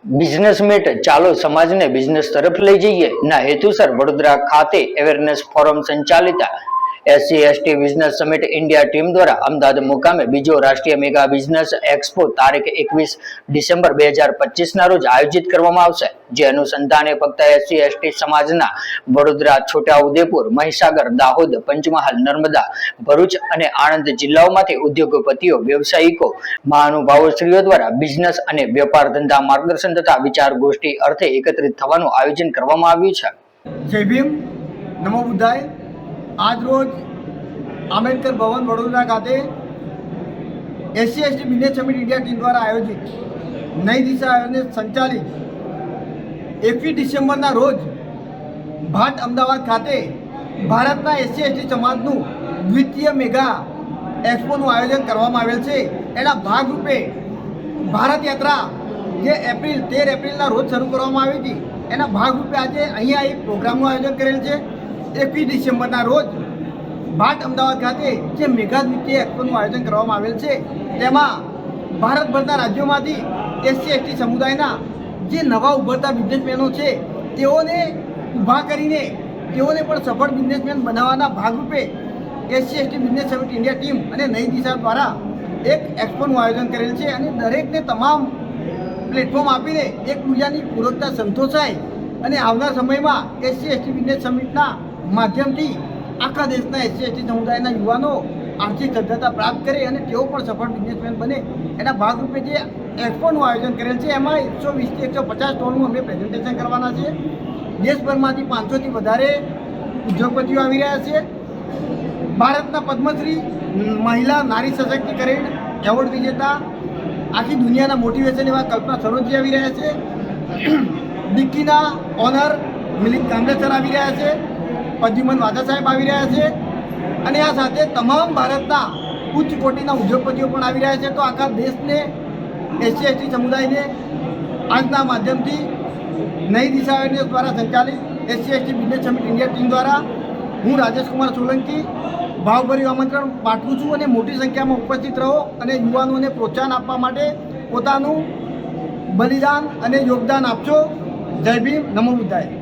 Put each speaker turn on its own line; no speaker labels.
Business meet ચાલો સમાજને business તરફ લઈ જઈએ ના હેતુસર વડોદરા ખાતે અવેરનેસ ફોરમ સંચાલિત SC ST business summit India team દ્વારા અમદાવાદ મુકામે બીજો રાષ્ટ્રીય મેગા બિઝનેસ એક્સપો તારીખ 21 ડિસેમ્બર 2025 ના રોજ આયોજિત કરવામાં આવશે, જે અનુસંધાને ફક્ત એસસી એસટી સમાજના વડોદરા, છોટાઉદેપુર, મહીસાગર, દાહોદ, પંચમહાલ, નર્મદા, ભરૂચ અને આણંદ જિલ્લાઓમાંથી ઉદ્યોગપતિઓ, વ્યવસાયિકો, મહાનુભાવોશ્રીઓ દ્વારા બિઝનેસ અને વેપાર ધંધા માર્ગદર્શન તથા વિચાર ગોષ્ઠી અર્થે એકત્રિત થવાનું આયોજન કરવામાં આવ્યું છે।
જય ભીમ, નમો બુદ્ધાય। આજ રોજ આંબેડકર ભવન વડોદરા ખાતે SC ST business summit India team દ્વારા આયોજિત નઈ દિશા અને સંચાલિત 21 ડિસેમ્બરના રોજ ભાટ અમદાવાદ ખાતે ભારતના એસસી એસટી સમાજનું દ્વિતીય મેગા એક્સપોનું આયોજન કરવામાં આવેલ છે। એના ભાગરૂપે ભારત યાત્રા જે 13 એપ્રિલના રોજ શરૂ કરવામાં આવી હતી, એના ભાગરૂપે આજે અહીંયા એક પ્રોગ્રામનું આયોજન કરેલ છે। 21 ડિસેમ્બરના રોજ ભાટ અમદાવાદ ખાતે જે મેગા દ્વિતીય એક્સપોનું આયોજન કરવામાં આવેલ છે, તેમાં ભારતભરના રાજ્યોમાંથી એસસી એસટી સમુદાયના જે નવા ઉભરતા બિઝનેસમેનો છે તેઓને ઊભા કરીને તેઓને પણ સફળ બિઝનેસમેન બનાવવાના ભાગરૂપે SC ST business summit India team અને નઈ દિશા દ્વારા એક એક્સપોનું આયોજન કરેલ છે અને દરેકને તમામ પ્લેટફોર્મ આપીને એકબીજાની પૂરકતા સંતોષાય અને આવનાર સમયમાં એસસી એસટી બિઝનેસ સમિટના માધ્યમથી આખા દેશના એસસી એસટી સમુદાયના યુવાનો આર્થિક સદ્ધરતા પ્રાપ્ત કરે અને તેઓ પણ સફળ બિઝનેસમેન બને, એના ભાગરૂપે જે એક્સપોનું આયોજન કરેલ છે એમાં 120 થી 150 સ્ટોલનું અમે પ્રેઝન્ટેશન કરવાના છે। દેશભરમાંથી 500થી વધારે ઉદ્યોગપતિઓ આવી રહ્યા છે। ભારતના પદ્મશ્રી મહિલા નારી સશક્તિકરણ એવોર્ડ વિજેતા, આખી દુનિયાના મોટિવેશન એવા કલ્પના સરોજી આવી રહ્યા છે। ડિક્કીના ઓનર મિલિંદ કામરે સર આવી રહ્યા છે, પદ્યુમન વાજા સાહેબ આવી રહ્યા છે અને આ સાથે તમામ ભારતના ઉચ્ચ કોટીના ઉદ્યોગપતિઓ પણ આવી રહ્યા છે। તો આખા દેશને એસસી એસટી સમુદાયને આજના માધ્યમથી નઈ દિશા અવેરનેસ દ્વારા સંચાલિત SC ST business summit India team દ્વારા હું રાજેશ કુમાર સોલંકી ભાવભર્યું આમંત્રણ પાઠવું છું અને મોટી સંખ્યામાં ઉપસ્થિત રહો અને યુવાનોને પ્રોત્સાહન આપવા માટે પોતાનું બલિદાન અને યોગદાન આપજો। જય ભીમ, નમો બુદ્ધાય।